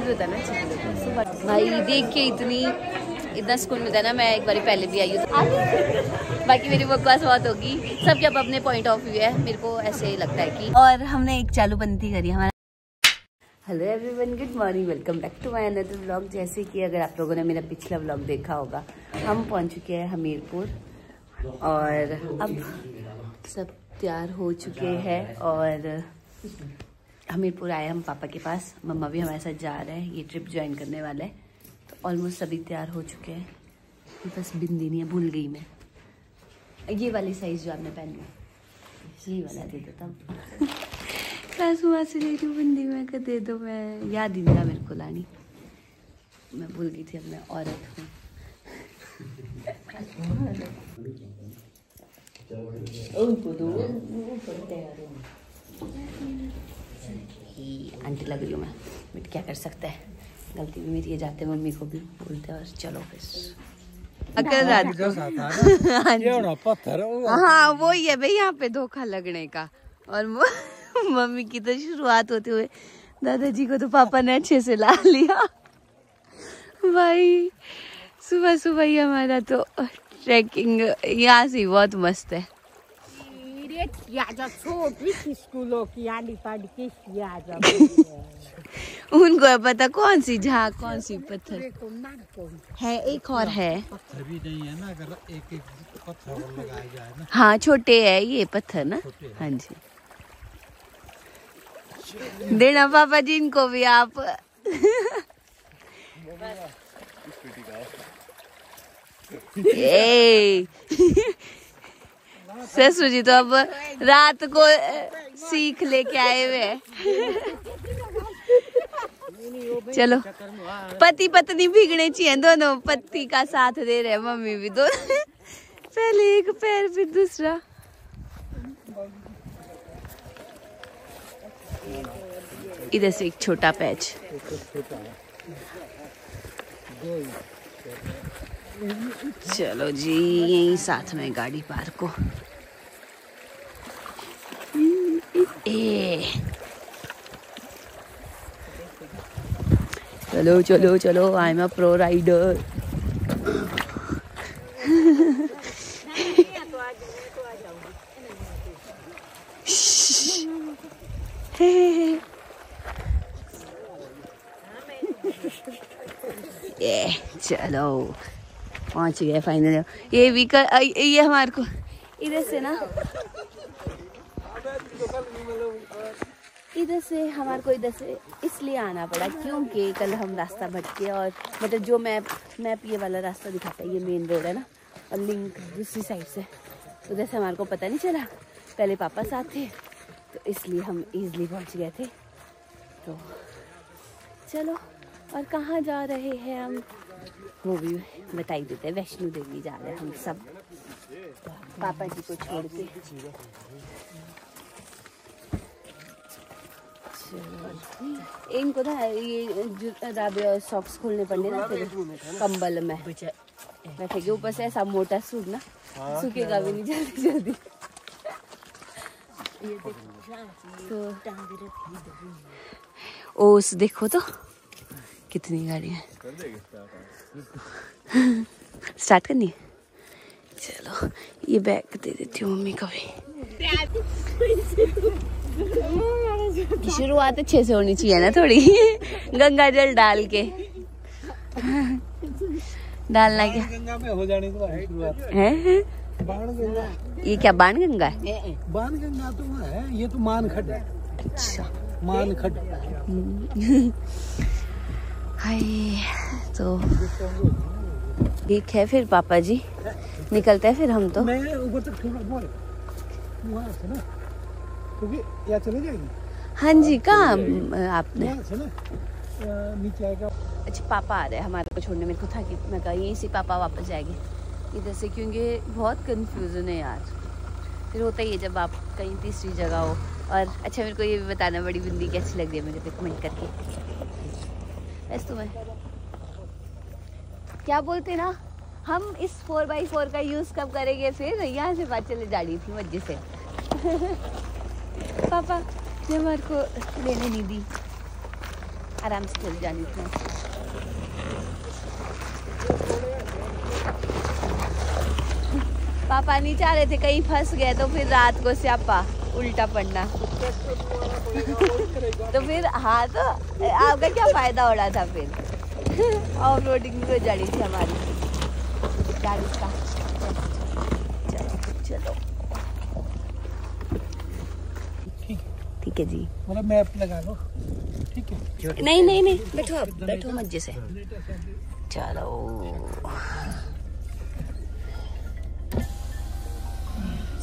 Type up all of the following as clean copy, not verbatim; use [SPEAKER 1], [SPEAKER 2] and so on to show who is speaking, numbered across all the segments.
[SPEAKER 1] भी होता है ना सुबह भाई देख के इतना सुकून मिलता है ना। मैं एक बार पहले भी आई हूँ बाकी मेरी बकवास बहुत होगी, सबके अब अपने पॉइंट ऑफ व्यू है, मेरे को ऐसे लगता है कि। और हमने एक चालू बंदी करी हमारा। Hello everyone, good morning, welcome back to my another vlog. जैसे कि अगर आप लोगों ने मेरा पिछला व्लॉग देखा होगा, हम पहुंच चुके हैं हमीरपुर और अब सब तैयार हो चुके हैं और हमीरपुर आए हम पापा के पास। मम्मा भी हमारे साथ जा रहे हैं, ये ट्रिप ज्वाइन करने वाला है। तो ऑलमोस्ट सभी तैयार हो चुके हैं, बस बिंदी नहीं है, भूल गई मैं। ये वाली साइज जो आपने पहनी है, यही वाला दे दो तब। सासू माँ से ले रही बिंदी, मैं कहा दे दो, मैं याद ही नहीं था मेरे को लानी, मैं भूल गई थी, अब मैं औरत हूँ। आंटी लग रही हूँ मैं, बट क्या कर सकते हैं, गलती भी मेरी है, जाते मम्मी को भी बोलते हैं और चलो फिर। हाँ वो ही है भाई, यहाँ पे धोखा लगने का। और मम्मी की तो शुरुआत होते हुए दादाजी को तो पापा ने अच्छे से ला लिया भाई। सुबह सुबह ही हमारा तो ट्रैकिंग यहाँ से बहुत मस्त है। उनको पता कौन सी झाग कौन सी पत्थर है, एक और है,
[SPEAKER 2] पत्थर भी नहीं है ना, अगर एक पत्थर लगाया जाए ना।
[SPEAKER 1] हाँ छोटे है ये पत्थर ना, हाँ जी। देना पापा जी इनको भी आप। ससुर जी तो अब रात को सीख लेके आए हुए हैं। चलो पति पत्नी भीगने चाहिए, दोनों पति का साथ दे रहे हैं, मम्मी भी दो पहले एक पैर फिर दूसरा। इधर से एक छोटा पैच। चलो जी यहीं साथ में गाड़ी पार्क हो। चलो चलो चलो, I am a pro rider. ये चलो पहुंच गए फाइनली। ये व्हीकल ये हमारे को इधर से ना, इधर से हमारे को इधर से इसलिए आना पड़ा क्योंकि कल हम रास्ता भटके और मतलब जो मैप ये वाला रास्ता दिखाता है, ये मेन रोड है ना, और लिंक दूसरी साइड से, उधर से हमारे को पता नहीं चला। पहले पापा साथ थे तो इसलिए हम इजीली पहुंच गए थे। तो चलो, और कहाँ जा रहे हैं हम वो भी बता ही देते हैं। वैष्णो देवी जा रहे हैं हम सब, पापा जी को छोड़ के। इनको ना ये जुराबे और सॉक्स खोलने पड़े ना, फिर कंबल में बैठेंगे। ऊपर से ऐसा मोटा सूट ना, सूखेगा भी नहीं जल्दी जल्दी। तो ओस देखो तो कितनी गाड़ी है। स्टार्ट करनी है, चलो ये बैग दे देती हूँ मम्मी को भी। शुरुआत अच्छे से होनी चाहिए ना थोड़ी, गंगा जल डाल के डालना क्या
[SPEAKER 2] गंगा में हो जाने के बाद शुरुआत
[SPEAKER 1] है।
[SPEAKER 2] बाण गंगा,
[SPEAKER 1] ये क्या बाण गंगा है?
[SPEAKER 2] बाण गंगा तो है, ये तो मानखड है।
[SPEAKER 1] अच्छा
[SPEAKER 2] मानखड।
[SPEAKER 1] हाय, तो ठीक है फिर पापा जी निकलते हैं फिर हम तो।
[SPEAKER 2] मैं ऊपर तक थोड़ा बोल वहाँ से ना, क्योंकि यहाँ चले जाएगी।
[SPEAKER 1] हाँ जी, कहाँ आपने?
[SPEAKER 2] यहाँ से ना नीचे आएगा।
[SPEAKER 1] अच्छा पापा आ रहे हैं हमारे को छोड़ने, मेरे को था कि मैं कहा यहीं से पापा वापस जाएंगे इधर से, क्योंकि बहुत कंफ्यूजन है यार। फिर होता ही है जब आप कहीं तीसरी जगह हो। और अच्छा मेरे को ये भी बताना, बड़ी बिंदी कैसी लग रही है मेरे पे कमेंट करके। वैसे तुम्हें क्या बोलते ना, हम इस 4x4 का यूज़ कब करेंगे? फिर यहाँ से बात चले जा रही थी मस्जिद से पापा ने हमारे को लेने नहीं दी। आराम से चल जानी थी। पापा नहीं चाह रहे थे कहीं फंस गए तो फिर रात को स्यापा उल्टा पड़ना। तो फिर हाँ, तो आपका क्या फायदा हो रहा था फिर। ऑफ रोडिंग भी हो जानी थी हमारी गाड़ी का। चलो चलो ठीक है जी।
[SPEAKER 2] मतलब मैप लगा लो, ठीक है।
[SPEAKER 1] नहीं नहीं नहीं, बैठो आप, बैठो मजे से। चलो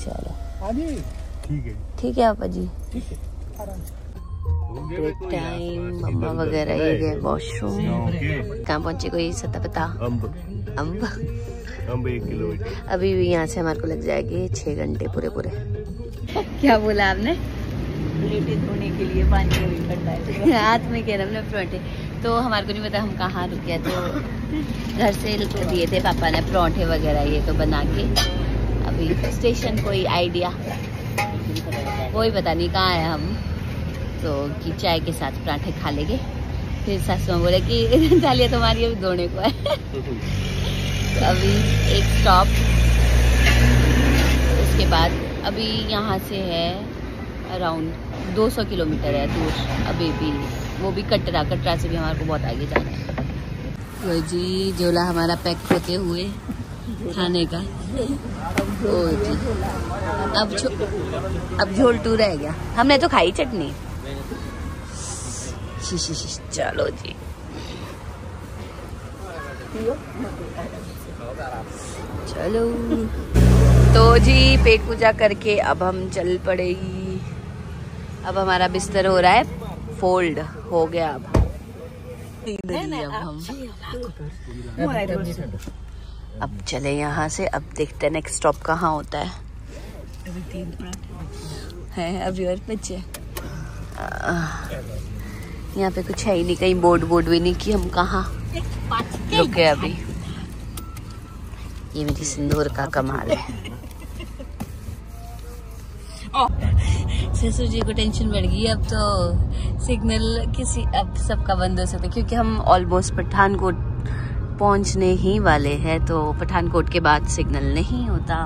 [SPEAKER 1] चलो ठीक है आपा जी,
[SPEAKER 2] ठीक है आराम से।
[SPEAKER 1] ब्रेक टाइम, मम्मा वगैरह ये गए वॉशरूम। कहाँ पहुँचे कोई सता पता? अम्ब
[SPEAKER 3] 1 किलोमीटर।
[SPEAKER 1] अभी भी यहाँ से हमारे को लग जाएंगे 6 घंटे पूरे पूरे। क्या बोला आपने?
[SPEAKER 4] प्लेटें धोने के लिए पानी नहीं पड़ता है।
[SPEAKER 1] हाथ में कह रहा पराठे। तो हमारे को नहीं पता हम कहाँ रुके, तो घर से दिए थे पापा ने पराठे वगैरह ये तो बना के। अभी स्टेशन कोई आइडिया कोई पता नहीं कहाँ है हम, तो कि चाय के साथ पराठे खा लेंगे। फिर सासू माँ बोले कि डालिए तुम्हारी अभी धोने को है। तो अभी एक स्टॉप, उसके बाद अभी यहाँ से है अराउंड 200 किलोमीटर है दूर अभी भी, वो भी कटरा से भी हमारे को बहुत आगे जाना है। तो जी झोला हमारा पैक होते हुए खाने का। ओ जी अब झोल टू रह गया, हमने तो खाई चटनी। चलो जी चलो। तो जी पेट पूजा करके अब हम चल पड़ेगी। अब हमारा बिस्तर हो रहा है फोल्ड, हो गया अब अब चले यहाँ से। अब देखते हैं नेक्स्ट स्टॉप कहाँ होता है। अभी और बच्चे यहाँ पे कुछ है ही नहीं, कहीं बोर्ड भी नहीं कि हम कहाँ रुके अभी। ये मेरी सिंदूर का कमाल है। ससुर जी को टेंशन बढ़ गई, अब तो सिग्नल अब सबका बंद हो सकता है, क्योंकि हम ऑलमोस्ट पठानकोट पहुंचने ही वाले हैं। तो पठानकोट के बाद सिग्नल नहीं होता।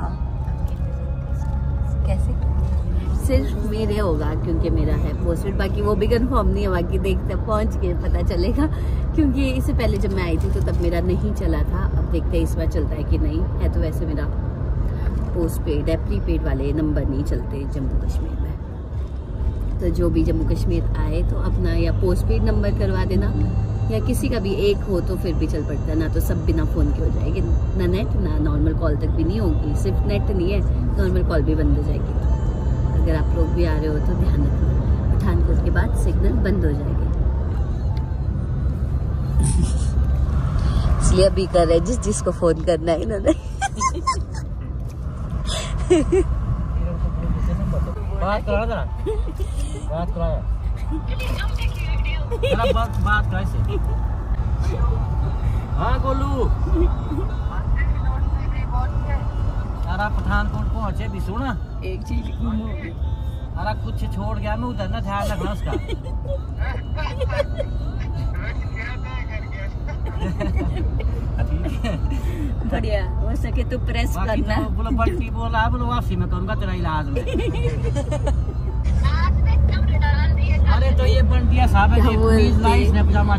[SPEAKER 1] कैसे? सिर्फ मेरे होगा क्योंकि मेरा है पोस्टेड, बाकी वो भी कंफर्म नहीं है। बाकी देखते पहुंच के पता चलेगा, क्योंकि इससे पहले जब मैं आई थी तो तब मेरा नहीं चला था। अब देखते हैं इस बार चलता है कि नहीं है। तो वैसे मेरा पोस्ट पेड है, प्रीपेड वाले नंबर नहीं चलते जम्मू कश्मीर में। तो जो भी जम्मू कश्मीर आए तो अपना या पोस्ट पेड नंबर करवा देना, या किसी का भी एक हो तो फिर भी चल पड़ता है ना। तो सब बिना फ़ोन के हो जाएगी, ना नेट ना नॉर्मल कॉल तक भी नहीं होगी। सिर्फ नेट नहीं है, नॉर्मल कॉल भी बंद हो जाएगी। तो अगर आप लोग भी आ रहे हो तो ध्यान रखना, पठानकोट के बाद सिग्नल बंद हो जाएगी। इसलिए अभी कर रहे जिसको फ़ोन करना है इन्होंने।
[SPEAKER 2] बात करा जरा, बात करा बात कैसे? हाँ गोलू, अरे पठानकोट पहुंचे भी सुना
[SPEAKER 4] एक चीज घूमो।
[SPEAKER 2] अरे कुछ छोड़ गया मैं उधर ना, ध्यान रखना उसका।
[SPEAKER 4] बढ़िया, हो सके तो प्रेस करना।
[SPEAKER 2] तो बोला बंटी बोला, बोलो वापसी में करूंगा तेरा इलाज में। अरे तो ये बंटिया साहब है,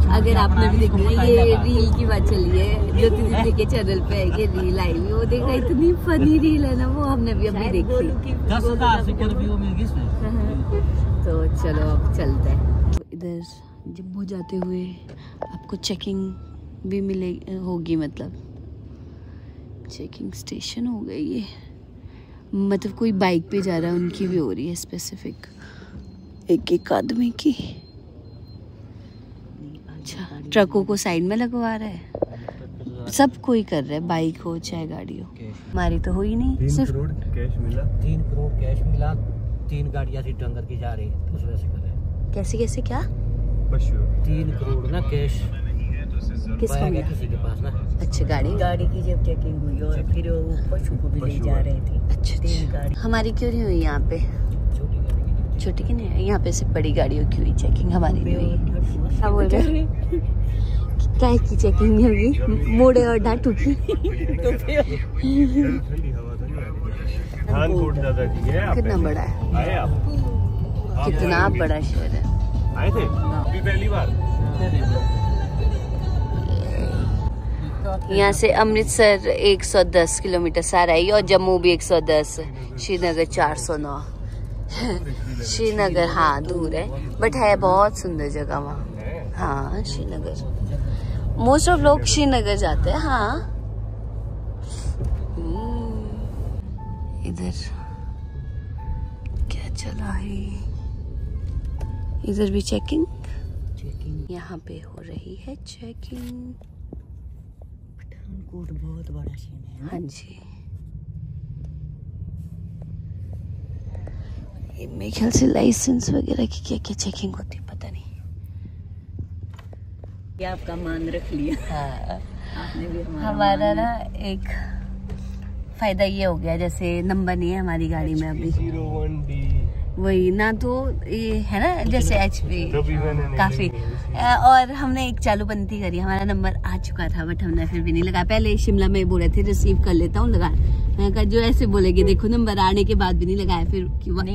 [SPEAKER 1] अगर आपने भी देखा ये रील की बात चली है, ज्योति दीदी के चैनल पे है, ये रील आई हुई, वो देखा इतनी फनी रील है ना, वो हमने भी अभी देखी।
[SPEAKER 2] 10,000 से व्यू मिल गई इसमें।
[SPEAKER 1] तो चलो अब चलते हैं। तो इधर जम्मू जाते हुए आपको चेकिंग भी मिले होगी, मतलब चेकिंग स्टेशन हो गई है। मतलब कोई बाइक पे जा रहा है उनकी भी हो रही है स्पेसिफिक, एक आदमी की। अच्छा, ट्रकों को साइड में लगवा रहा है, सब कोई कर रहा है, बाइक हो चाहे गाड़ी हो। हमारी तो हुई नहीं।
[SPEAKER 3] 3 करोड़ कैश मिला।
[SPEAKER 2] 3 करोड़ कैश मिला, 3 गाड़ियां सी डंगर की जा रही, तो उस वजह से कर रहे हैं।
[SPEAKER 1] कैसे क्या?
[SPEAKER 2] 3 करोड़ ना कैश
[SPEAKER 1] किसको मिला?
[SPEAKER 2] किसी के पास ना।
[SPEAKER 1] अच्छा, गाड़ी
[SPEAKER 4] की जब चेकिंग हुई और फिर वो पशु को भी ले जा रहे थे।
[SPEAKER 1] अच्छा,
[SPEAKER 4] 3 गाड़ी।
[SPEAKER 1] हमारी क्यों नहीं हुई यहाँ पे? छोटी की नहीं है, यहाँ पे सिर्फ बड़ी गाड़ियों की हुई चेकिंग, हमारी नहीं हुई। क्या बोल रहे? क्या की चेकिंग नहीं होगी? मोड़े और डांटू की।
[SPEAKER 3] ठंडी हवा तो नहीं आ रही। धान कोट ज्यादा की है।
[SPEAKER 1] कितना बड़ा है?
[SPEAKER 3] आए आप?
[SPEAKER 1] कितना बड़ा शहर है।
[SPEAKER 3] आए थे अभी पहली बार।
[SPEAKER 1] यहाँ से अमृतसर 110 किलोमीटर सारा है और जम्मू भी 110, श्रीनगर 409। श्रीनगर हाँ दूर है बट है बहुत सुंदर जगह वहाँ। हाँ श्रीनगर मोस्ट ऑफ लोग श्रीनगर जाते हैं। हाँ इधर क्या चला है? इधर भी चेकिंग। यहाँ पे हो रही है चेकिंग।
[SPEAKER 4] पठानकोट बहुत बड़ा शहर है।
[SPEAKER 1] हाँ जी ये मेरे ख्याल से लाइसेंस वगैरह की क्या क्या चेकिंग होती है पता नहीं।
[SPEAKER 4] ये आपका मान रख लिया।
[SPEAKER 1] हाँ
[SPEAKER 4] आपने भी
[SPEAKER 1] हमारा ना एक फायदा ये हो गया जैसे नंबर नहीं है हमारी गाड़ी में अभी
[SPEAKER 3] 01D
[SPEAKER 1] वही ना तो ये है ना जैसे HP
[SPEAKER 3] तभी मैंने
[SPEAKER 1] काफी और हमने एक चालूबंदी करी। हमारा नंबर आ चुका था बट हमने फिर भी नहीं लगाया। पहले शिमला में बोल रहे थे रिसीव कर लेता हूँ लगा। मैं कहा जो ऐसे बोलेगी देखो नंबर आने के बाद भी नहीं लगाया फिर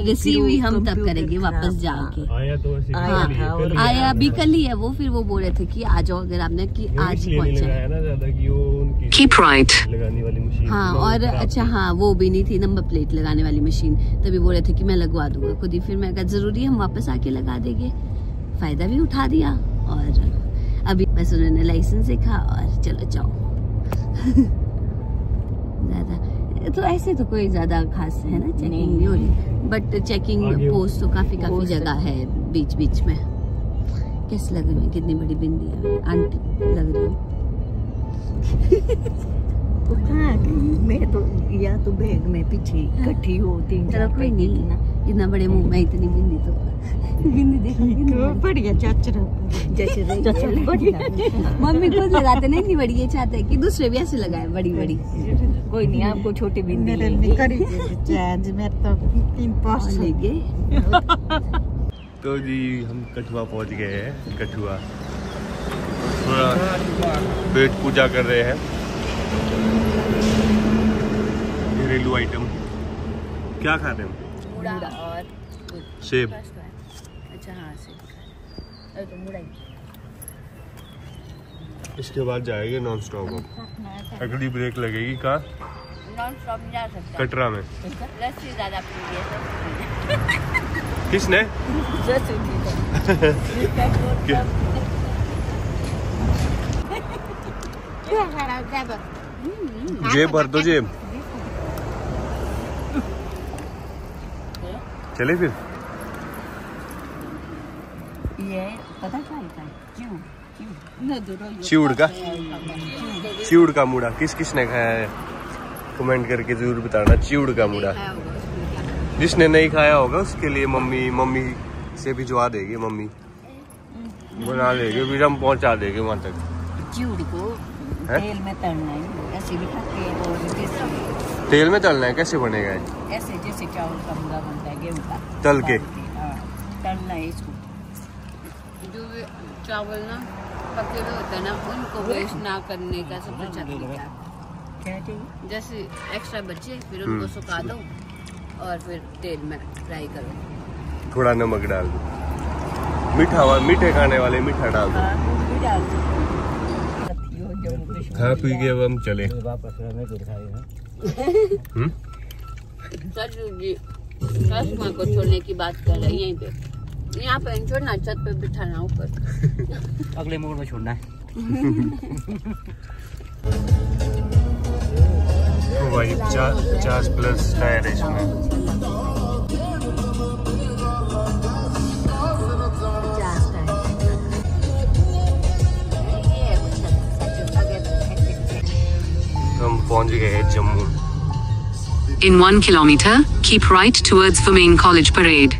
[SPEAKER 1] रिसीव ही हम तब करेंगे वापस जाके।
[SPEAKER 3] आया तो ऐसे
[SPEAKER 1] हाँ आया भी कल ही है वो। फिर वो बोल रहे थे कि आ जाओ अगर आपने कि आज पहुंचा
[SPEAKER 3] ना ज्यादा कि वो उनकी
[SPEAKER 5] Keep right.
[SPEAKER 3] लगाने वाली मशीन।
[SPEAKER 1] हाँ और अच्छा हाँ वो भी नहीं थी नंबर प्लेट लगाने वाली मशीन। तभी बोल रहे थे कि मैं लगवा दूंगा खुद ही। फिर मैं कहा जरूरी हम वापस आके लगा देंगे। फायदा भी उठा दिया और अभी बस उन्होंने लाइसेंस देखा और चलो जाओ। ज्यादा तो ऐसे तो कोई ज्यादा खास है ना चेकिंग नहीं हो रही बट चेकिंग पोस्ट तो काफी जगह है बीच बीच में। कैसे लग रही है? कितनी बड़ी बिंदी है आंटी लग रही हूँ।
[SPEAKER 4] तो कहाँ मैं तो या तो बैग में पीछे इकट्ठी हो 3-4
[SPEAKER 1] कोई नहीं ना इतना बड़े मुंह में इतनी बिंदी तो बिंदी देखो
[SPEAKER 4] बढ़िया
[SPEAKER 1] मम्मी खुद लगाते नहीं इतनी बड़ी। ये चाहते हैं कि दूसरे भी ऐसे लगाए बड़ी बड़ी।
[SPEAKER 4] कोई नहीं आपको छोटी बिंदी
[SPEAKER 1] लेंगे।
[SPEAKER 3] तो जी हम कठुआ पहुंच गए हैं। कठुआ थोड़ा पेट पूजा कर रहे हैं। घरेलू आइटम क्या खा रहे हैं?
[SPEAKER 1] मुड़ा और
[SPEAKER 3] सेब।
[SPEAKER 1] अच्छा हाँ सेब तो मुड़ा ही।
[SPEAKER 3] इसके बाद जाएंगे नॉन स्टॉप। अगली ब्रेक लगेगी कहाँ?
[SPEAKER 1] नॉन स्टॉप नहीं जा सकता।
[SPEAKER 3] कटरा में।
[SPEAKER 1] लस्सी ज्यादा पी है।
[SPEAKER 3] किसने? जेब भर दो जेब। चले फिर।
[SPEAKER 4] ये पता क्या है?
[SPEAKER 3] चिउड़ का मुड़ा किस किसने खाया है कमेंट करके जरूर बताना। चिउड़ का मुड़ा जिसने नहीं खाया होगा उसके लिए मम्मी से भिजवा देगी। मम्मी बना देगी फिर हम पहुंचा देंगे वहां तक।
[SPEAKER 4] चिउड़ को तेल में तलना है ऐसे भी खाते हैं और जैसे
[SPEAKER 3] तेल में तलना है। कैसे बनेगा?
[SPEAKER 4] ऐसे जैसे चावल का मुड़ा बनता है गेहूं का
[SPEAKER 3] तल के।
[SPEAKER 4] तलना है इसको।
[SPEAKER 1] जो चावल ना पके हुए होते हैं ना उनको वेस्ट ना करने का सबसे अच्छा तरीका
[SPEAKER 4] क्या चाहिए?
[SPEAKER 1] जैसे एक्स्ट्रा बचे फिर उनको सुखा दो और फिर तेल में फ्राई करो।
[SPEAKER 3] थोड़ा नमक डाल दो। मीठे खाने वाले मीठा डाल दो। खा पी के अब हम चले।
[SPEAKER 1] चश्मा को छोड़ने की बात कर रहे हैं यहीं पे। यहाँ पे छोड़ना छत पे बिठाना ऊपर।
[SPEAKER 2] अगले मोड़ में छोड़ना है।
[SPEAKER 3] तो भाई 50+ टायर है इसमें। हम पहुंच गए हैं Jammu.
[SPEAKER 5] In 1 kilometer, keep right towards Fermain College Parade.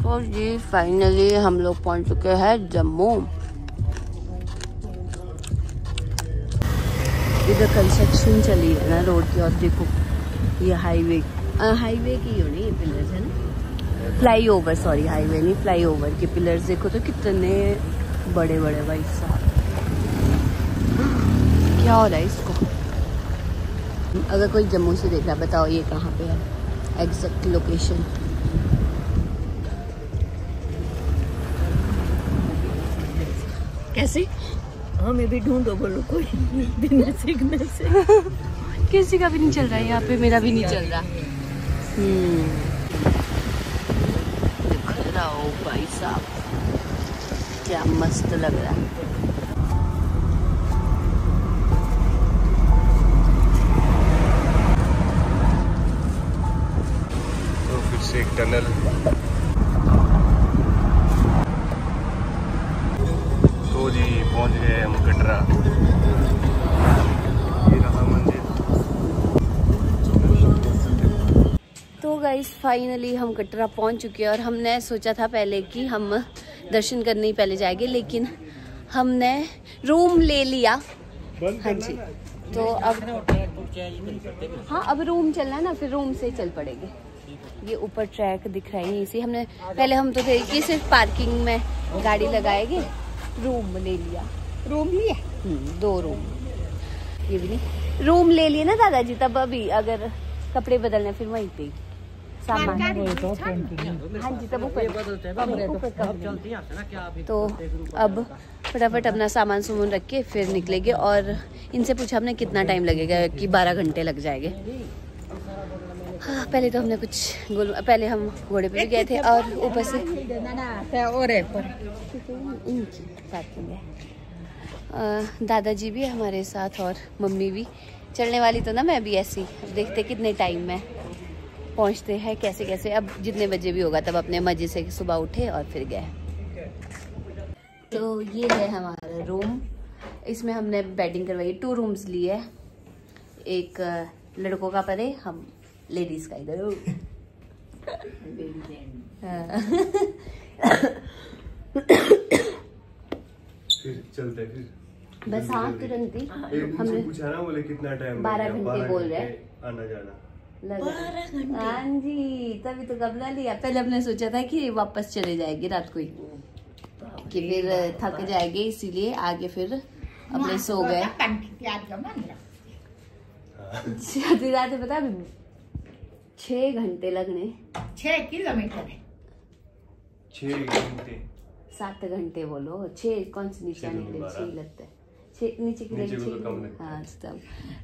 [SPEAKER 1] तो जी फाइनली हम लोग पहुंच चुके हैं जम्मू। इधर कंस्ट्रक्शन चली है ना रोड की और देखो ये हाईवे हाईवे की होनी ये पिलर्स है ना, फ्लाई ओवर, सॉरी हाईवे नहीं, फ्लाई ओवर के पिलर्स देखो तो कितने बड़े बड़े भाई साहब। क्या हो रहा है इसको? अगर कोई जम्मू से देख रहा बताओ ये कहाँ पे है एग्जैक्ट लोकेशन। कैसे
[SPEAKER 4] हमें भी ढूंढो, बोलो कोई बिना सिग्नल से।
[SPEAKER 1] किसी का भी नहीं चल रहा है यहाँ पे, मेरा भी नहीं चल रहा। दिख रहा हो भाई साहब, क्या मस्त लग रहा है।
[SPEAKER 3] तो फिर से एक टनल। तो जी पहुंच गए हम कटरा। ये रहा मंदिर।
[SPEAKER 1] तो गाइस फाइनली हम कटरा पहुंच चुके हैं और हमने सोचा था पहले कि हम दर्शन करने ही पहले जाएंगे, लेकिन हमने रूम ले लिया। हाँ जी, तो अब हाँ अब रूम चलना है ना, फिर रूम से चल पड़ेंगे। ये ऊपर ट्रैक दिख रहा है यहीं से। हमने पहले हम तो थे कि सिर्फ पार्किंग में गाड़ी लगाएंगे, रूम ले लिया।
[SPEAKER 4] रूम लिया
[SPEAKER 1] 2 रूम, ये भी नहीं रूम ले लिए ना दादाजी, तब अभी अगर कपड़े बदलने फिर वहीं पे सामान। हाँ जी, तब ऊपर। तो अब फटाफट अपना सामान सुमन रख के फिर निकलेंगे। और इनसे पूछा हमने कितना टाइम लगेगा, कि 12 घंटे लग जाएंगे। हाँ, पहले तो हमने पहले हम घोड़े पे भी गए थे और ऊपर से दादाजी भी हमारे साथ और मम्मी भी चलने वाली, तो ना मैं भी ऐसी। देखते कितने टाइम में पहुंचते हैं, कैसे कैसे। अब जितने बजे भी होगा तब अपने मजे से सुबह उठे और फिर गए। तो ये है हमारा रूम, इसमें हमने बेडिंग करवाई। 2 रूम्स लिए, एक लड़कों का परे, हम लेडीज का इधर।
[SPEAKER 3] फिर चलते फिर
[SPEAKER 1] बस। हाँ तुरंत ही
[SPEAKER 3] हमने पूछा ना, बोले कितना टाइम?
[SPEAKER 1] 12 घंटे बोल रहे हैं
[SPEAKER 3] आना जाना।
[SPEAKER 1] 12 घंटे। हाँ जी, तभी तो कपड़ा लिया। पहले हमने सोचा था कि वापस चले जाएगी रात को ही, कि फिर थक जाएंगे, इसीलिए आगे फिर अपने सो गए। आधी रात पता अभी 6 घंटे लगने।
[SPEAKER 4] 6 किलोमीटर
[SPEAKER 3] 6 घंटे
[SPEAKER 1] 7 घंटे बोलो, 6 कौन से नीचे आने के लिए 6 लगता है, 6 नीचे के लिए 6। हाँ तब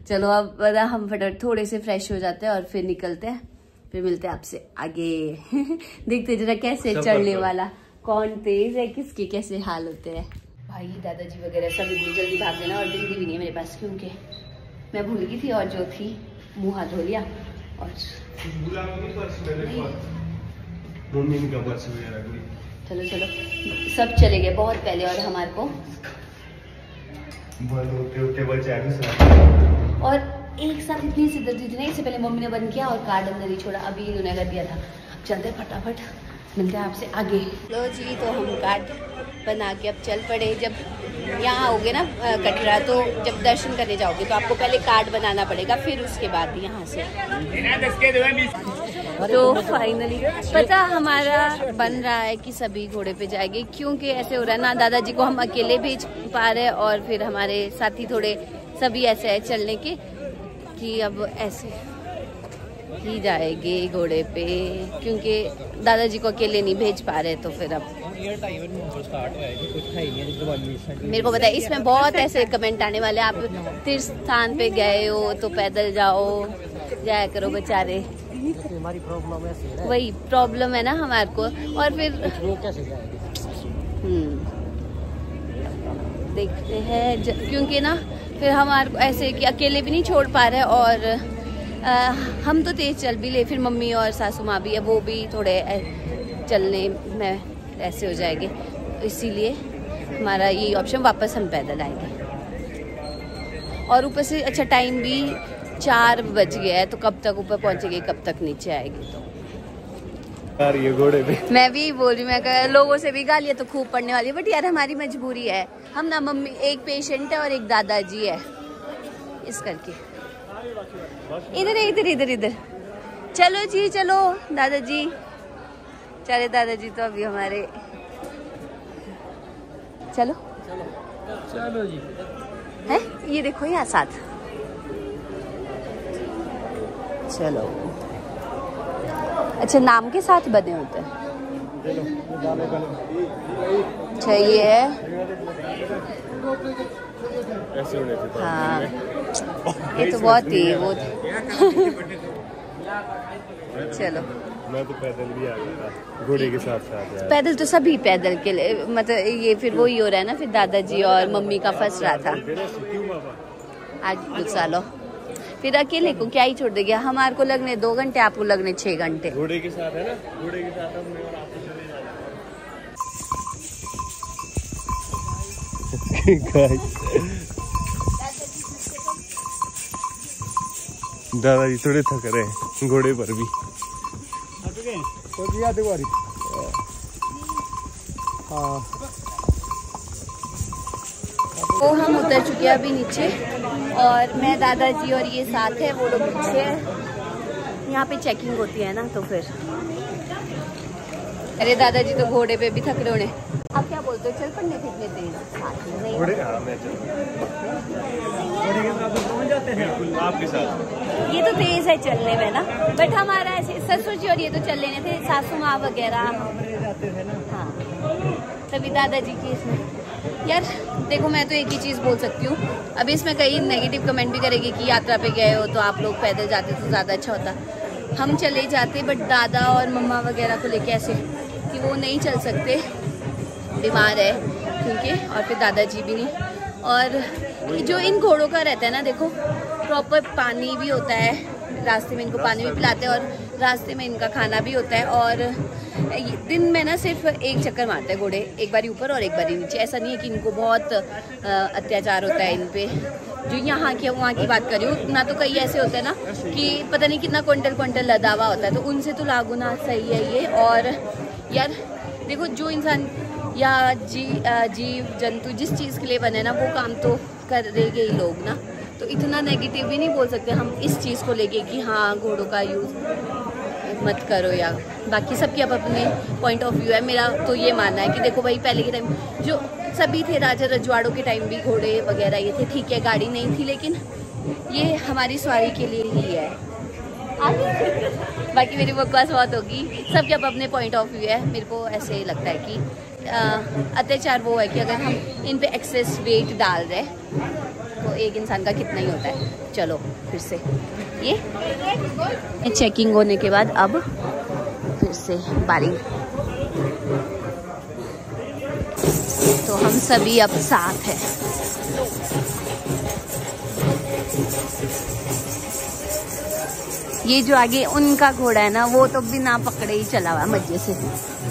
[SPEAKER 1] चलो, अब हम फटाफट थोड़े से फ्रेश हो जाते हैं और फिर निकलते हैं। फिर मिलते हैं आपसे आगे। देखते जरा कैसे चढ़ने वाला कौन तेज है, किसके कैसे हाल होते हैं। भाई दादाजी वगैरह सब इतनी जल्दी भाग देना, और बिंदी भी नहीं है मेरे पास, क्योंकि मैं भूल गई थी और जो थी मुँह हाथ धो लिया। और चलो चलो सब चले गए बहुत पहले, और हमारे को और एक साथ इतनी सिद्धि थी ना। इससे पहले मम्मी ने बंद किया और कार्ड अंदर ही छोड़ा, अभी इन्होंने कर दिया था। चलते फटाफट, मिलते हैं आपसे आगे। लो जी, तो हम कार्ड बना के अब चल पड़े। जब यहाँ आओगे ना कटरा, तो जब दर्शन करने जाओगे तो आपको पहले कार्ड बनाना पड़ेगा, फिर उसके बाद यहाँ से। तो फाइनली पता हमारा बन रहा है कि सभी घोड़े पे जाएंगे, क्योंकि ऐसे हो रहा है ना, दादाजी को हम अकेले भेज पा रहे हैं और फिर हमारे साथी थोड़े सभी ऐसे है चलने के कि अब ऐसे ही जाएंगे घोड़े पे, क्योंकि दादाजी को अकेले नहीं भेज पा रहे। तो फिर अब मेरे को पता है इसमें बहुत ऐसे कमेंट आने वाले, आप तीर्थ स्थान पे गए हो तो पैदल जाओ, जाया करो बेचारे।
[SPEAKER 2] हमारी प्रॉब्लम है,
[SPEAKER 1] वही प्रॉब्लम है ना हमारे को। और फिर देखते हैं क्योंकि ना फिर हमारे को ऐसे कि अकेले भी नहीं छोड़ पा रहे, और हम तो तेज चल भी ले, फिर मम्मी और सासू माँ भी है, वो भी थोड़े चलने में ऐसे हो जाएंगे। इसीलिए हमारा ये ऑप्शन, वापस हम पैदल आएंगे। और ऊपर से अच्छा टाइम भी 4 बज गया है, तो कब तक ऊपर पहुंचेंगे, कब तक नीचे आएंगे। तो
[SPEAKER 3] यार ये घोड़े पे
[SPEAKER 1] मैं भी बोल रही हूँ, मैं लोगों से भी गालियाँ तो खूब पड़ने वाली है, बट यार हमारी मजबूरी है। हम ना मम्मी, एक पेशेंट है और एक दादाजी है, इस करके। इधर इधर इधर इधर चलो जी चलो दादाजी, चले दादाजी तो अभी हमारे। चलो
[SPEAKER 2] चलो जी।
[SPEAKER 1] है ये देखो यहाँ साथ। चलो अच्छा नाम के साथ बने होते हैं। अच्छा ये है हाँ ये तो बहुत ही वो चलो
[SPEAKER 3] मैं तो पैदल भी आ गया घोड़े के साथ साथ यार।
[SPEAKER 1] पैदल तो सभी पैदल के लिए मतलब ये फिर वही हो रहा है ना, फिर दादाजी और मम्मी का फंस रहा था आज कुछ सालों, फिर अकेले को क्या ही छोड़ देगा। हमारे को लगने 2 घंटे, आपको लगने 6 घंटे।
[SPEAKER 3] घोड़े के साथ है ना, घोड़े के साथ हमने और आपको चले जाना। दादाजी थोड़े थक रहे हैं घोड़े पर भी।
[SPEAKER 1] तो हम उतर चुके हैं अभी नीचे और मैं दादाजी और ये साथ है, वो लोग पीछे है। यहाँ पे चेकिंग होती है ना तो फिर अरे दादाजी तो घोड़े पे भी थक रहे होने। आप क्या बोलते हो चल पड़ने कितने तेज नहीं?
[SPEAKER 3] आपके साथ
[SPEAKER 1] ये तो तेज है चलने में ना, बट हमारा ऐसे ससुर जी और ये तो चल लेने थे, सासू माँ वगैरह। हाँ तभी दादाजी की इसमें यार देखो मैं तो एक ही चीज़ बोल सकती हूँ, अभी इसमें कई नेगेटिव कमेंट भी करेगी कि यात्रा पे गए हो तो आप लोग पैदल जाते तो ज़्यादा अच्छा होता। हम चले जाते बट दादा और मम्मा वगैरह को लेके ऐसे कि वो नहीं चल सकते, बीमार है क्योंकि, और फिर दादाजी भी नहीं। और जो इन घोड़ों का रहता है ना देखो प्रॉपर पानी भी होता है, रास्ते में इनको पानी भी पिलाते हैं और रास्ते में इनका खाना भी होता है। और दिन में ना सिर्फ एक चक्कर मारते हैं घोड़े, एक बारी ऊपर और एक बारी नीचे। ऐसा नहीं है कि इनको बहुत अत्याचार होता है इन पे। जो यहाँ की वहाँ की बात कर रही हूँ ना, तो कई ऐसे होते हैं ना कि पता नहीं कितना क्विंटल लदा हुआ होता है, तो उनसे तो लागुना सही है ये। और यार देखो जो इंसान या जीव जंतु जिस चीज़ के लिए बने ना वो काम तो करेंगे ही लोग ना, तो इतना नेगेटिव भी नहीं बोल सकते हम इस चीज़ को लेके कि हाँ घोड़ों का यूज़ मत करो, या बाकी सबकी अब अपने पॉइंट ऑफ व्यू है। मेरा तो ये मानना है कि देखो भाई पहले के टाइम जो सभी थे, राजा रजवाड़ों के टाइम भी घोड़े वगैरह ये थे, ठीक है गाड़ी नहीं थी, लेकिन ये हमारी सवारी के लिए ही है। बाकी मेरी बकवास बहुत होगी, सबके अब अपने पॉइंट ऑफ व्यू है। मेरे को ऐसे लगता है कि अत्याचार वो है कि अगर हम इन पे एक्सेस वेट डाल रहे तो एक इंसान का कितना ही होता है। चलो फिर से ये चेकिंग होने के बाद अब फिर से बारी, तो हम सभी अब साथ हैं। ये जो आगे उनका घोड़ा है ना वो तो बिना पकड़े ही चला हुआ मजे से।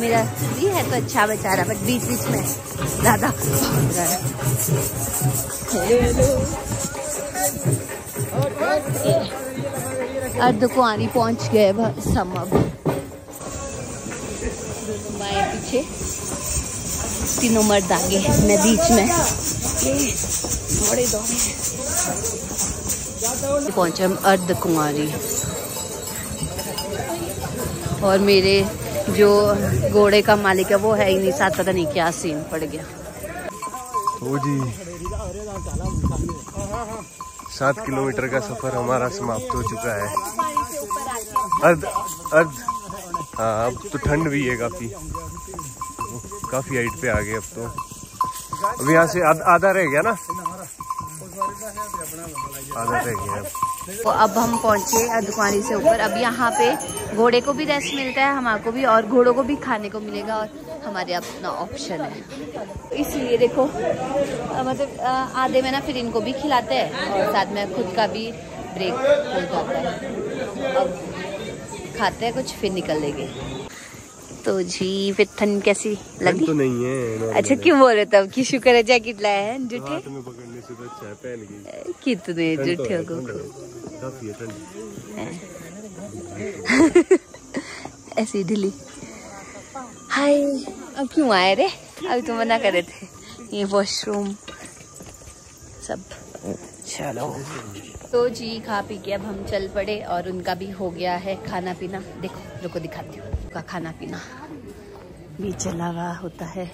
[SPEAKER 1] मेरा भी है तो अच्छा बेचारा, बट बीच बीच में ज्यादा अर्धकुंवारी पहुंच गए हम अब। बाएं पीछे तीनों मर्द आगे, मैं बीच में। पहुंचे हम अर्धकुंवारी और मेरे जो घोड़े का मालिक है वो है ही नहीं साथ, पता नहीं क्या सीन पड़ गया।
[SPEAKER 3] तो जी 7 किलोमीटर का सफर हमारा समाप्त हो चुका है। अर्ध हाँ अब तो ठंड भी है काफी हाइट पे आ गए अब तो। अब यहाँ से आधा रह गया ना, आधा रह गया।
[SPEAKER 1] तो अब हम पहुंचे अर्धकुंवारी से ऊपर। अब यहाँ पे घोड़े को भी रेस्ट मिलता है, हमारे को भी, और घोड़ों को भी खाने को मिलेगा और हमारे अपना ऑप्शन है। इसलिए देखो मतलब आधे में ना फिर इनको भी खिलाते हैं और साथ में खुद का भी ब्रेक हो जाता है। अब खाते हैं कुछ फिर निकल लेंगे। तो जी फिर ठंड कैसी लगी?
[SPEAKER 3] तो नहीं है।
[SPEAKER 1] अच्छा क्यों बोल रहे तब कि शुक्र है जैकेट लाया है जूठे?
[SPEAKER 3] हाथ में पकड़ने से तो अच्छा है पहन के।
[SPEAKER 1] कितने जूठे हो
[SPEAKER 3] काफी है ठंड।
[SPEAKER 1] ऐसी ढीली। हाय अब क्यों आए रे? अभी तो मना कर रहे थे। ये वॉशरूम सब चलो तो जी खा पी के अब हम चल पड़े और उनका भी हो गया है खाना पीना। देखो रुको दिखाती हूँ, उनका खाना पीना भी चला हुआ होता है।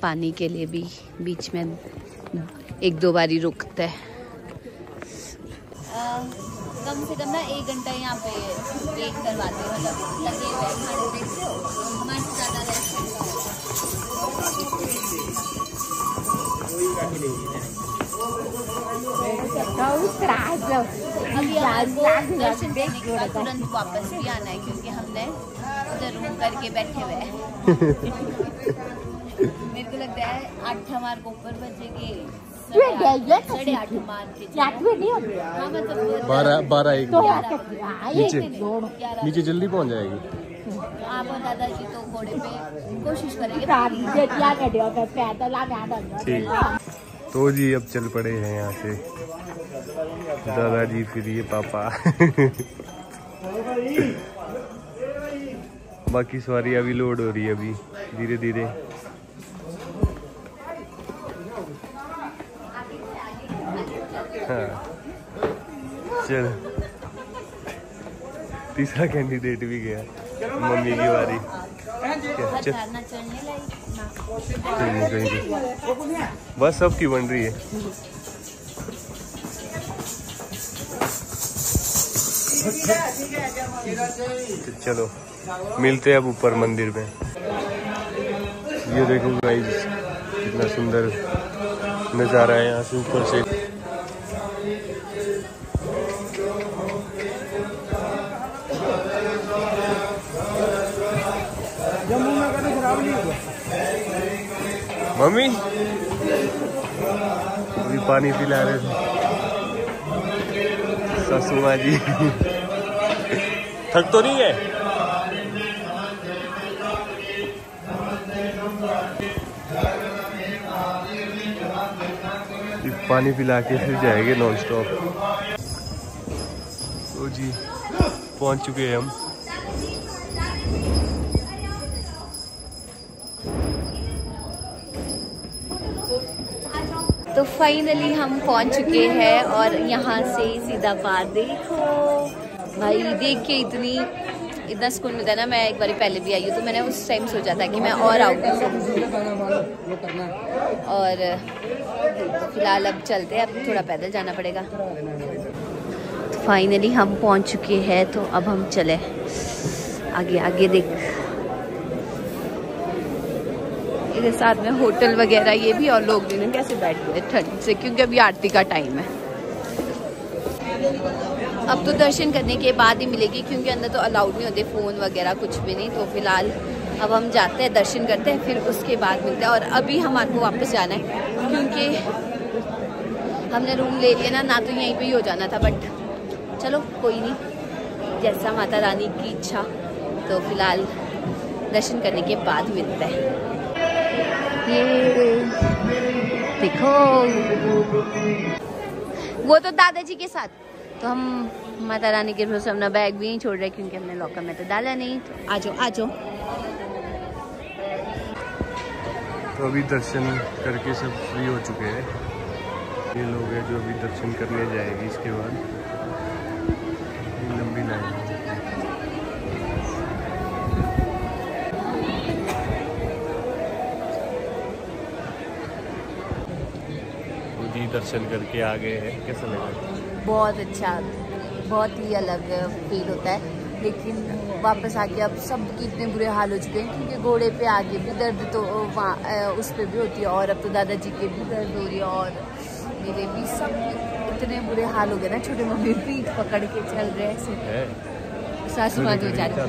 [SPEAKER 1] पानी के लिए भी बीच में 1-2 बारी रुकते हैं। कम से कम ना 1 घंटा यहाँ पे वेट करवाते हैं, मतलब लगे हुए खाने देखते हो हमारे ज़्यादा तुरंत वापस भी आना है क्योंकि हमने उधर रूम करके बैठे हुए हैं। मेरे को लगता है 8 हमारे को ऊपर बजेंगे, 8:30 मार के
[SPEAKER 3] 12 नीचे जल्दी पहुंच जाएगी।
[SPEAKER 1] आप और दादाजी तो घोड़े पे कोशिश करेंगे।
[SPEAKER 3] ठीक, तो जी अब चल पड़े हैं यहाँ से दादाजी, फिर ये पापा। बाकी सवारी अभी लोड हो रही है, अभी धीरे धीरे। हाँ चल, तीसरा कैंडिडेट भी गया, मम्मी की बारी। बस सबकी बन रही है। तो चलो मिलते हैं अब ऊपर मंदिर में। ये देखो गाइस कितना सुंदर नज़ारा है यहाँ से ऊपर से। मम्मी अभी पानी पिला रहे थे सासू माँ जी। थक तो नहीं है? पानी पिला के फिर जाएंगे नॉन स्टॉप। तो जी पहुंच चुके हैं हम।
[SPEAKER 1] तो फाइनली हम पहुंच चुके हैं और यहाँ से सीधा पार देखो भाई, देख के इतना सुकून मिलता है ना। मैं एक बार पहले भी आई हूँ तो मैंने उस टाइम सोचा था कि मैं और आऊँगी, और फिलहाल अब चलते हैं, अब थोड़ा पैदल जाना पड़ेगा। तो फाइनली हम पहुँच चुके हैं, तो अब हम चले आगे। आगे देख, इसके साथ में होटल वगैरह ये भी, और लोग भी कैसे बैठ गए ठंड से, क्योंकि अभी आरती का टाइम है। अब तो दर्शन करने के बाद ही मिलेगी, क्योंकि अंदर तो अलाउड नहीं होते फ़ोन वगैरह कुछ भी नहीं। तो फिलहाल अब हम जाते हैं, दर्शन करते हैं, फिर उसके बाद मिलते हैं। और अभी हमारे को वापस जाना है, क्योंकि हमने रूम ले लिया ना तो यहीं पे ही हो जाना था, बट चलो कोई नहीं, जैसा माता रानी की इच्छा। तो फिलहाल दर्शन करने के बाद मिलते हैं। ये देखो वो तो दादाजी के साथ, तो हम माता रानी के भरोसे अपना बैग भी नहीं छोड़ रहे, क्योंकि हमने लॉकर में तो डाला नहीं। तो आ जाओ आ जाओ।
[SPEAKER 3] तो अभी दर्शन करके सब फ्री हो चुके हैं। ये लोग हैं जो अभी दर्शन करने जाएंगे, इसके बाद लंबी लाइन। दर्शन करके आ गए हैं, कैसा लगा?
[SPEAKER 1] बहुत अच्छा, बहुत ही अलग फील होता है। लेकिन वापस आके अब सबके इतने बुरे हाल हो चुके हैं, क्योंकि घोड़े पे आगे भी दर्द तो वहाँ उस पर भी होती है, और अब तो दादाजी के भी दर्द हो रही है, और मेरे भी सब इतने बुरे हाल हो गए ना। छोटे मम्मी पीठ पकड़ के चल रहे हैं, सासू माँ हो जाती है।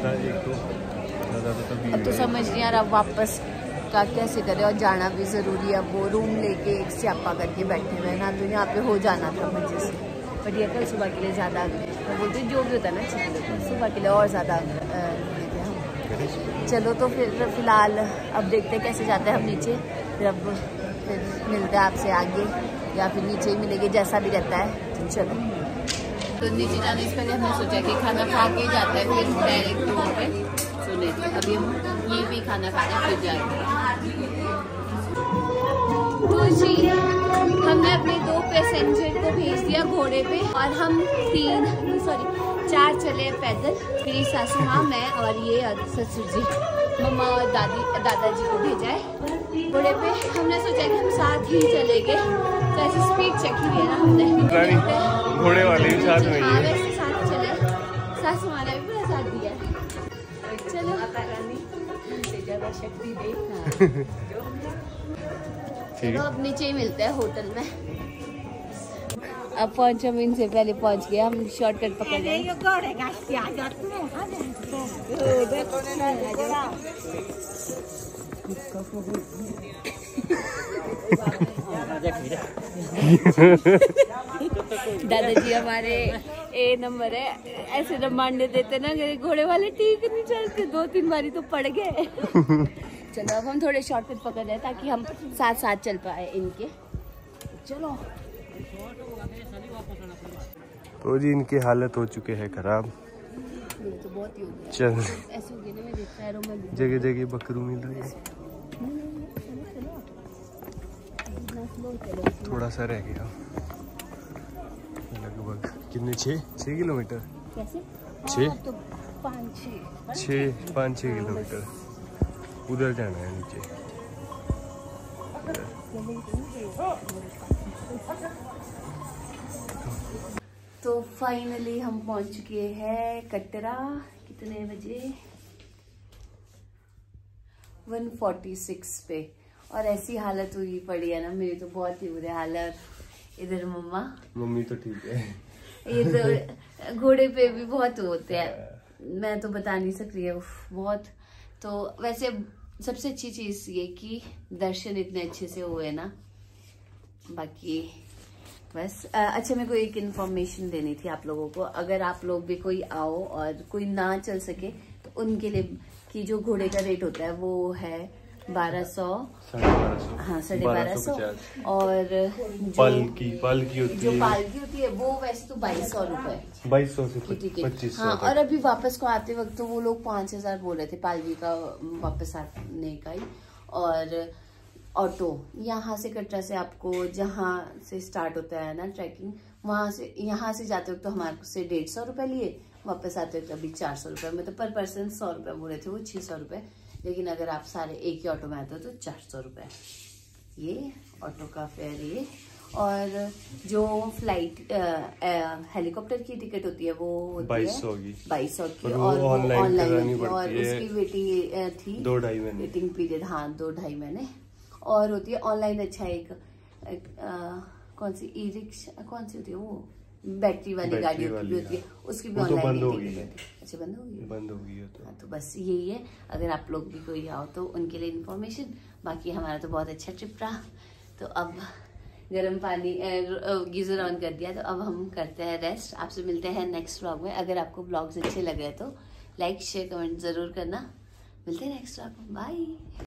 [SPEAKER 1] अब तो समझ नहीं आ रहा वापस का कैसे करें, और जाना भी ज़रूरी है। वो रूम लेके एक स्यापा करके बैठे हुए ना, तो यहाँ पे हो जाना था मुझे से, बट ये कल सुबह के लिए ज़्यादा बोलते जो भी होता है ना, सुबह के लिए और ज़्यादा लेते हम। चलो तो फिर फिलहाल अब देखते हैं कैसे जाते हैं हम नीचे, जब फिर मिलते हैं आपसे आगे, या फिर नीचे ही मिलेंगे, जैसा भी रहता है। तो चलो, तो नीचे जाने से पहले हमने सोचा कि खाना खा के जाता है, फिर डायरेक्ट रूम पे सोने। अभी हम ये भी खाना खाने फिर जाएंगे। हमने अपने 2 पैसेंजर को भेज दिया घोड़े पे और हम 4 चले पैदल। मेरी सासू माँ, मैं और ये ससुर जी, मम्मा और दादाजी को भेजा है घोड़े पे। हमने सोचा कि हम साथ ही चले गए, तो ऐसी स्पीड चेक ही है ना हमने।
[SPEAKER 3] घोड़े वाले भी साथ में
[SPEAKER 1] हाँ, वैसे साथ चले, सासू माँ ने भी पूरा साथ दिया। चलो ज्यादा शक्ति दे। चलो अब नीचे ही मिलते हैं होटल में। अब पहुंच, हम इनसे पहले पहुंच गए, हम शॉर्टकट पकड़ गए। दादाजी हमारे ए नंबर है, ऐसे रमांडे देते ना घोड़े वाले, ठीक नहीं चलते, 2-3 बारी तो पड़ गए। चलो अब हम थोड़े शॉर्टकट पकड़ रहे हैं ताकि हम साथ साथ चल पाए इनके। चलो
[SPEAKER 3] तो जी इनकी हालत हो चुके हैं खराब।
[SPEAKER 1] तो बहुत ही हो गया।
[SPEAKER 3] चल
[SPEAKER 1] ऐसे हो गया ना, मेरे पैरों में
[SPEAKER 3] जगह जगह बकरू मिल रही है। थोड़ा सा रह गया, लगभग कितने 6 किलोमीटर।
[SPEAKER 1] कैसे?
[SPEAKER 3] 6
[SPEAKER 1] तो
[SPEAKER 3] 5-6 किलोमीटर उधर जाना है नीचे।
[SPEAKER 1] तो फाइनली हम पहुंच चुके हैं कटरा। कितने बजे? 1:46 पे। और ऐसी हालत हुई पड़ी है ना मेरी, तो बहुत ही बुरे हालत। इधर मम्मी
[SPEAKER 3] तो ठीक है,
[SPEAKER 1] ये तो घोड़े पे भी बहुत होते हैं, मैं तो बता नहीं सकती है, बहुत। तो वैसे सबसे अच्छी चीज ये कि दर्शन इतने अच्छे से हुए ना। बाकी बस अच्छा, मेरे को एक इन्फॉर्मेशन देनी थी आप लोगों को। अगर आप लोग भी कोई आओ और कोई ना चल सके तो उनके लिए कि जो घोड़े का रेट होता है वो है 1200, हाँ 1250। और जो
[SPEAKER 3] पालकी होती
[SPEAKER 1] जो पालकी होती है वो वैसे तो 2200 रुपए,
[SPEAKER 3] 2200 से 2500।
[SPEAKER 1] हाँ, और अभी वापस को आते वक्त तो वो लोग 5000 बोल रहे थे पालकी का वापस आने का ही। और ऑटो यहाँ से कटरा से आपको जहाँ से स्टार्ट होता है ना ट्रैकिंग, वहां से यहाँ से जाते वक्त तो हमारे से 150 रुपए लिए, वापस आते वक्त अभी 400 रुपए, मतलब पर पर्सन 100 रुपए बोल रहे थे, वो 600 रुपए। लेकिन अगर आप सारे एक ही ऑटो में आते हो तो 400 रुपए ये ऑटो का फेयर ये। और जो फ्लाइट हेलीकॉप्टर की टिकट होती है वो 2200 की, और ऑनलाइन और उसकी वेटिंग थी
[SPEAKER 3] 2-2.5 महीने
[SPEAKER 1] वेटिंग पीरियड, हाँ 2-2.5 महीने। और होती है ऑनलाइन, अच्छा एक कौन सी ई रिक्शा कौन सी होती है वो बैटरी वाली गाड़ी होती है, उसकी भी ऑनलाइन
[SPEAKER 3] बंद हो गई है।
[SPEAKER 1] अच्छा बंद हो गई है
[SPEAKER 3] तो।
[SPEAKER 1] हाँ, तो बस यही है, अगर आप लोग भी कोई आओ तो उनके लिए इन्फॉर्मेशन। बाकी हमारा तो बहुत अच्छा ट्रिप रहा। तो अब गर्म पानी गीजर ऑन कर दिया, तो अब हम करते हैं रेस्ट। आपसे मिलते हैं नेक्स्ट व्लॉग में। अगर आपको व्लॉग्स अच्छे लग रहे तो लाइक शेयर कमेंट जरूर करना। मिलते हैं नेक्स्ट व्लॉग में, बाय।